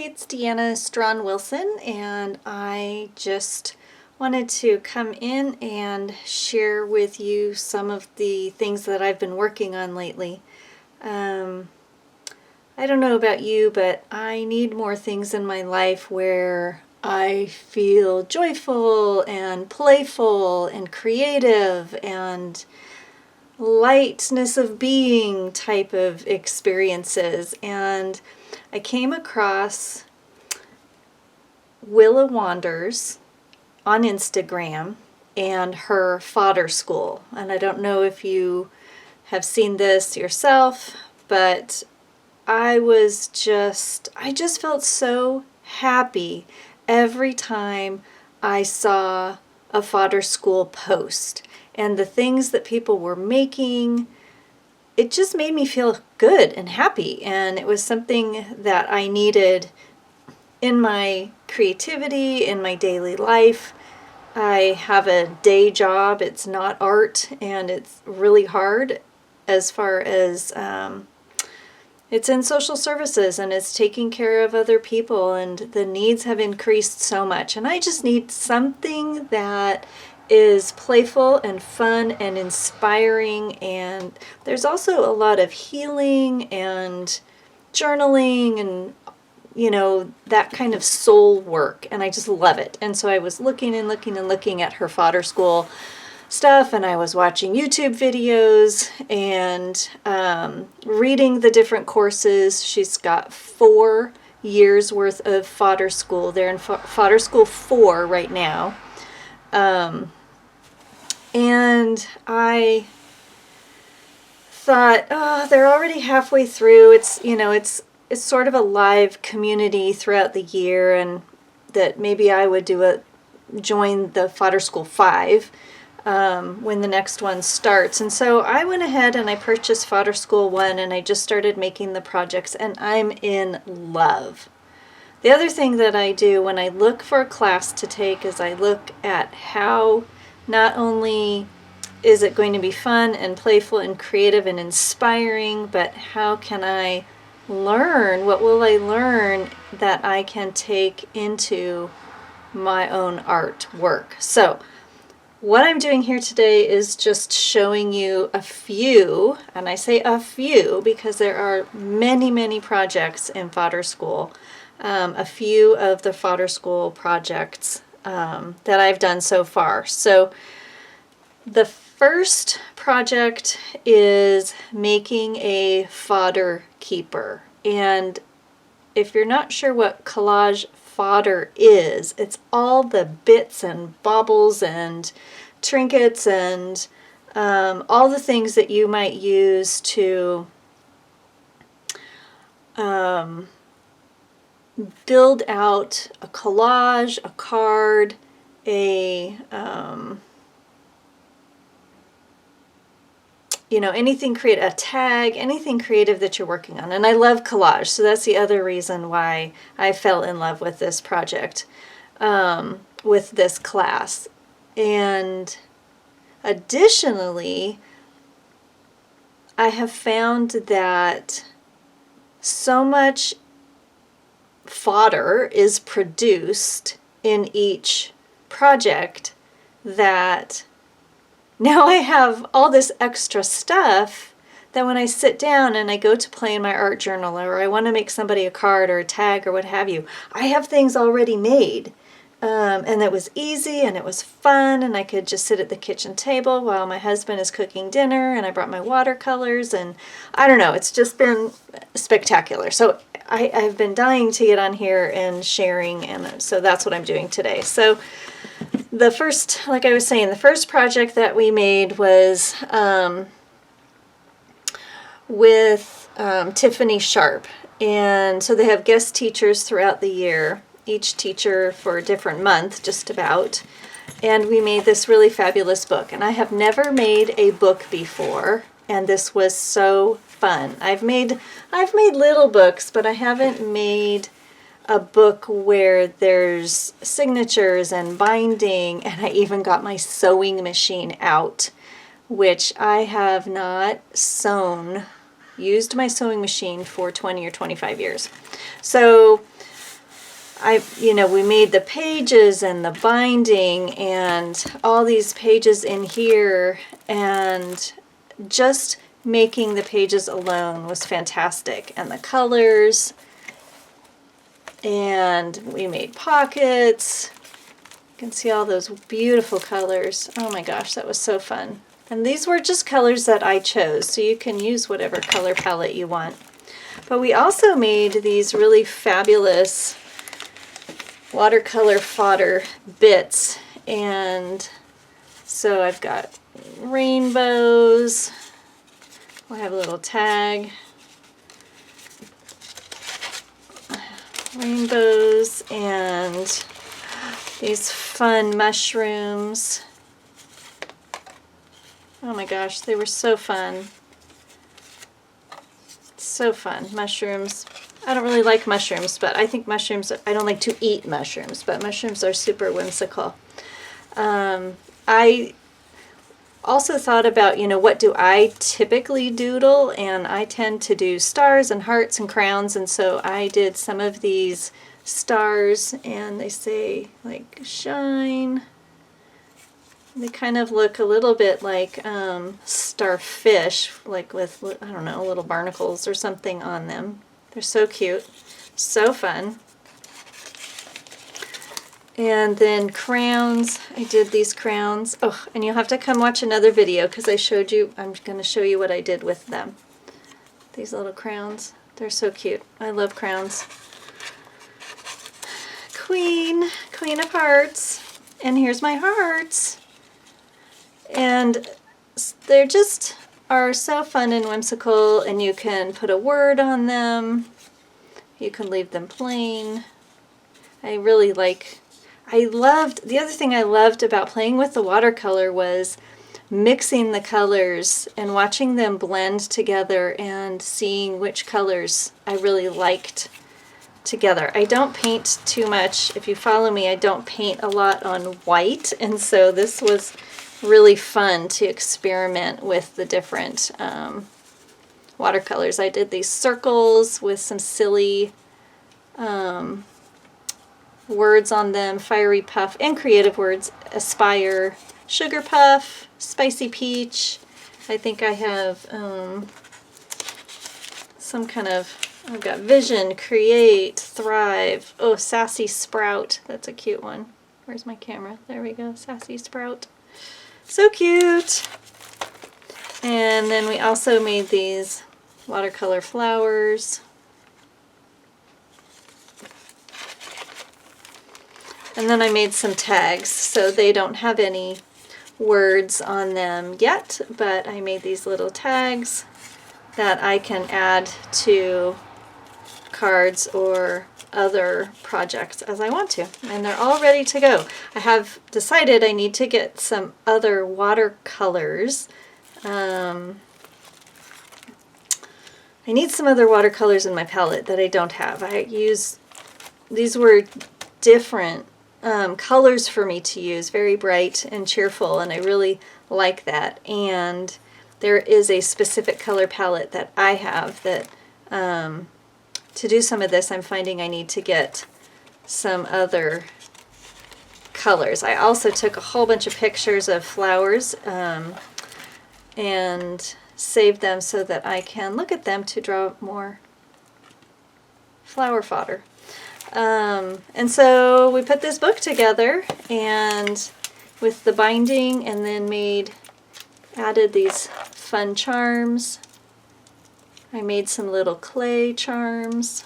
It's DeannaStrachan-Wilson, and I just wanted to come in and share with you some of the things that I've been working on lately. I don't know about you, but I need more things in my life where I feel joyful and playful and creative and lightness of being type of experiences. And I came across Willa Wanders on Instagram and her Fodder School. And I don't know if you have seen this yourself, but I just felt so happy every time I saw a Fodder School post and the things that people were making. It just made me feel good and happy, and it was something that I needed in my creativity, in my daily life. I have a day job, it's not art, and it's really hard as far as it's in social services and it's taking care of other people, and the needs have increased so much, and I just need something that is playful and fun and inspiring. And there's also a lot of healing and journaling and that kind of soul work, and I just love it. And so I was looking at her Fodder School stuff, and I was watching YouTube videos and reading the different courses. She's got 4 years worth of Fodder School. They're in Fodder School 4 right now. And I thought, oh, they're already halfway through. It's sort of a live community throughout the year, and that maybe I would join the Fodder School 5 when the next one starts. And so I went ahead and I purchased Fodder School 1, and I just started making the projects, and I'm in love. The other thing that I do when I look for a class to take is I look at how not only is it going to be fun and playful and creative and inspiring, but how can I learn? What will I learn that I can take into my own artwork? So what I'm doing here today is just showing you a few, and I say a few because there are many, many projects in Fodder School. A few of the Fodder School projects that I've done so far. So the first project is making a fodder keeper. And if you're not sure what collage fodder is, it's all the bits and baubles and trinkets and all the things that you might use to build out a collage, a card, anything creative, a tag, anything creative that you're working on. And I love collage, so that's the other reason why I fell in love with this project, with this class. And additionally, I have found that so much fodder is produced in each project that now I have all this extra stuff that when I sit down and I go to play in my art journal, or I want to make somebody a card or a tag or what have you, I have things already made. And it was easy and it was fun, and I could just sit at the kitchen table while my husband is cooking dinner, and I brought my watercolors, and I don't know, it's just been spectacular. So I've been dying to get on here and sharing, and so that's what I'm doing today. So the first, like I was saying, the first project that we made was with Tiffany Sharp. And so they have guest teachers throughout the year, each teacher for a different month, just about. And we made this really fabulous book. And I have never made a book before, and this was so fun. I've made little books, but I haven't made a book where there's signatures and binding, and I even got my sewing machine out, which I have not used my sewing machine for 20 or 25 years. So we made the pages and the binding and all these pages in here, and just making the pages alone was fantastic. And the colors, and we made pockets. You can see all those beautiful colors. Oh my gosh, that was so fun. And these were just colors that I chose, so you can use whatever color palette you want. But we also made these really fabulous watercolor fodder bits, and so I've got rainbows. We'll have a little tag. Rainbows and these fun mushrooms. Oh my gosh, they were so fun. So fun. Mushrooms. I don't really like mushrooms, but I think mushrooms, I don't like to eat mushrooms, but mushrooms are super whimsical. I also thought about, what do I typically doodle, and I tend to do stars and hearts and crowns, and so I did some of these stars, and they say like shine. They kind of look a little bit like starfish, like with, I don't know, little barnacles or something on them. They're so cute, so fun. And then crowns, I did these crowns. Oh, and you'll have to come watch another video because I'm going to show you what I did with them. These little crowns, they're so cute. I love crowns. Queen of Hearts, and here's my hearts. And they're just are so fun and whimsical, and you can put a word on them. You can leave them plain. The other thing I loved about playing with the watercolor was mixing the colors and watching them blend together and seeing which colors I really liked together. I don't paint too much. If you follow me, I don't paint a lot on white, and so this was really fun to experiment with the different watercolors. I did these circles with some silly words on them, fiery puff, and creative words, aspire, sugar puff, spicy peach. I think I have some kind of, I've got vision, create, thrive. Oh, sassy sprout. That's a cute one. Where's my camera? There we go, sassy sprout. So cute. And then we also made these watercolor flowers. And then I made some tags, so they don't have any words on them yet, but I made these little tags that I can add to cards or other projects as I want to, and they're all ready to go. I have decided I need to get some other watercolors. I need some other watercolors in my palette that I don't have. These were different colors for me to use, very bright and cheerful, and I really like that. And there is a specific color palette that I have that to do some of this, I'm finding I need to get some other colors. I also took a whole bunch of pictures of flowers and saved them so that I can look at them to draw more flower fodder. And so we put this book together, and with the binding, and then added these fun charms. I made some little clay charms,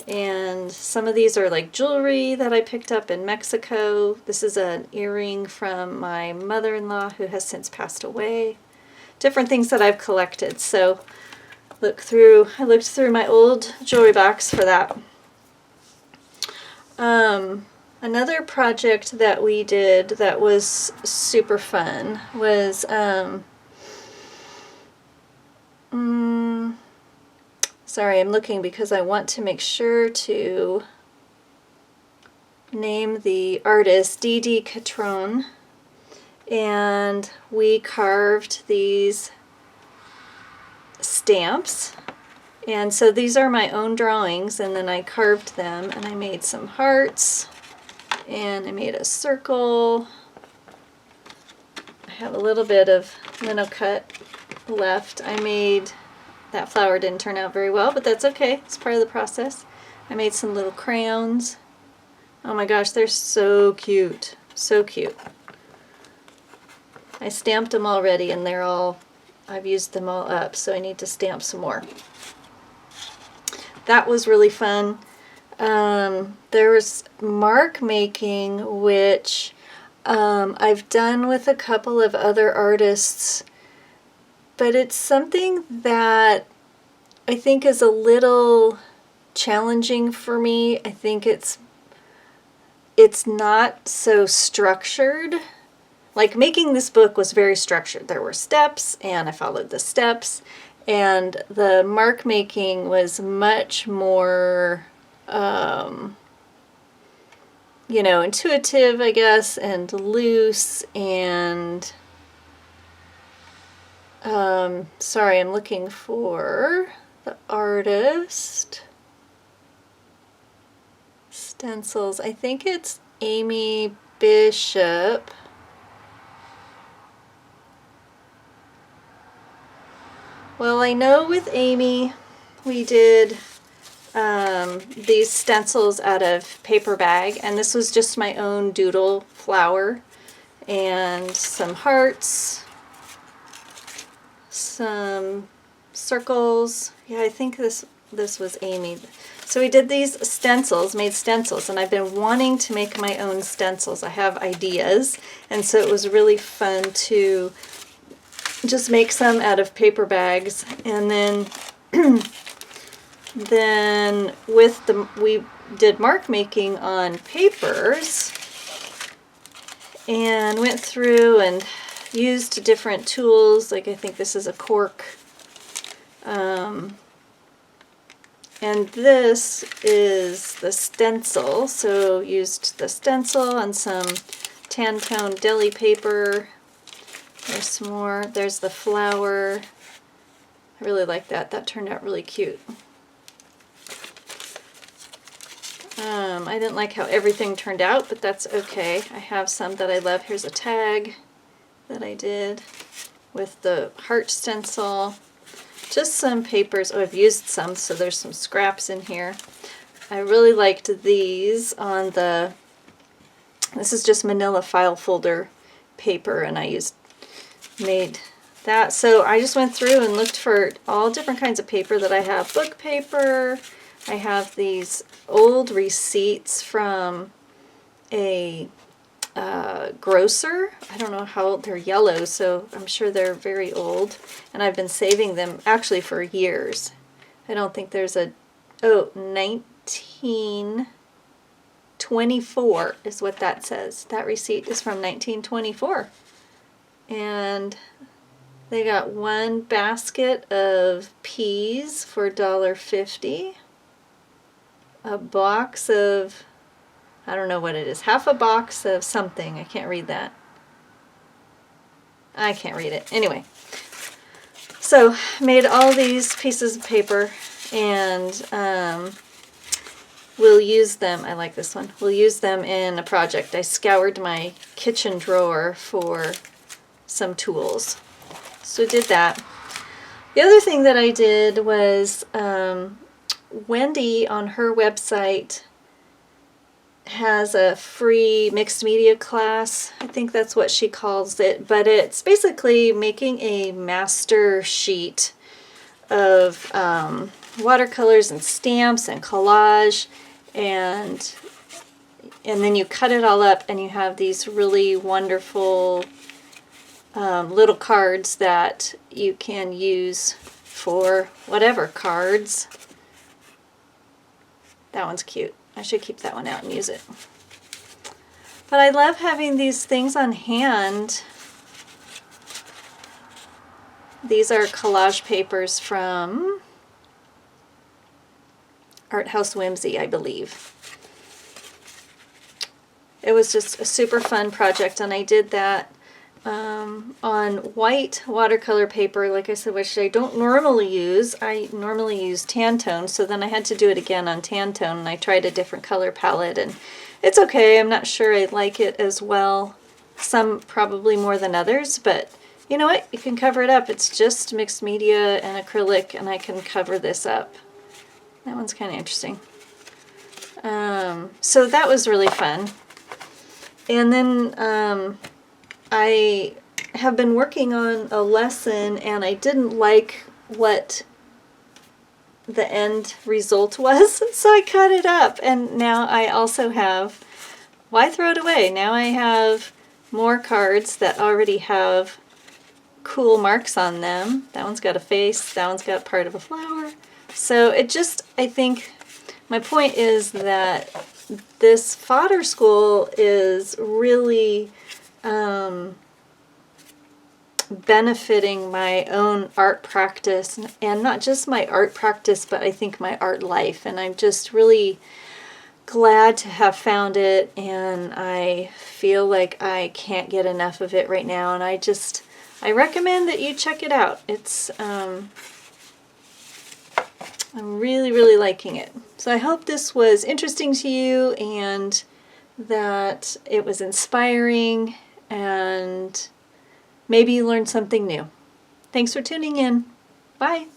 and some of these are like jewelry that I picked up in Mexico. This is an earring from my mother-in-law who has since passed away. Different things that I've collected. So I looked through my old jewelry box for that. Another project that we did that was super fun was sorry, I'm looking because I want to make sure to name the artist, D.D. Catron, and we carved these stamps, And so these are my own drawings, and then I carved them, and I made some hearts, and I made a circle. I have a little bit of lino cut left. I made, that flower didn't turn out very well, but that's okay. It's part of the process. I made some little crayons. Oh my gosh, they're so cute. So cute. I stamped them already, and they're all, I've used them all up, so I need to stamp some more. That was really fun. There was mark making, which I've done with a couple of other artists, but it's something that I think is a little challenging for me. I think it's not so structured. Like, making this book was very structured. There were steps, and I followed the steps. And the mark making was much more, you know, intuitive, I guess, and loose, and, sorry, I'm looking for the artist. Stencils. I think it's Amy Bishop. Well, I know with Amy, we did these stencils out of paper bag, and this was just my own doodle flower, and some hearts, some circles. Yeah, I think this was Amy. So we did these stencils, made stencils, and I've been wanting to make my own stencils. I have ideas, and so it was really fun to just make some out of paper bags. And then we did mark making on papers, and went through and used different tools. Like, I think this is a cork, and this is the stencil. So used the stencil on some tan tone deli paper. There's some more. There's the flower. I really like that. That turned out really cute. I didn't like how everything turned out, but that's okay. I have some that I love. Here's a tag that I did with the heart stencil. Just some papers. Oh, I've used some, so there's some scraps in here. I really liked these on the, this is just manila file folder paper, and I made that. So I just went through and looked for all different kinds of paper that I have. Book paper. I have these old receipts from a grocer. I don't know how old. They're yellow, so I'm sure they're very old. And I've been saving them actually for years. I don't think there's a, 1924 is what that says. That receipt is from 1924. And they got one basket of peas for $1.50. A box of, I don't know what it is, half a box of something. I can't read that. I can't read it. Anyway, so made all these pieces of paper, and we'll use them. I like this one. We'll use them in a project. I scoured my kitchen drawer for some tools. So did that. The other thing that I did was Wendy on her website has a free mixed media class. I think that's what she calls it, but it's basically making a master sheet of watercolors and stamps and collage, and then you cut it all up, and you have these really wonderful little cards that you can use for whatever cards. That one's cute. I should keep that one out and use it. But I love having these things on hand. These are collage papers from Art House Whimsy, I believe. It was just a super fun project, and I did that on white watercolor paper, like I said, which I don't normally use. I normally use Tantone, so then I had to do it again on Tantone, and I tried a different color palette, and it's okay. I'm not sure I like it as well. Some probably more than others, but you know what? You can cover it up. It's just mixed media and acrylic, and I can cover this up. That one's kind of interesting. So that was really fun. And then I have been working on a lesson, and I didn't like what the end result was, so I cut it up. And now I also have, why throw it away? Now I have more cards that already have cool marks on them. That one's got a face, that one's got part of a flower. So it just, I think, my point is that this Fodder School is really benefiting my own art practice, and not just my art practice, but I think my art life. And I'm just really glad to have found it, and I feel like I can't get enough of it right now, and I recommend that you check it out. It's I'm really, really liking it. So I hope this was interesting to you, and that it was inspiring, and maybe you learned something new. Thanks for tuning in. Bye.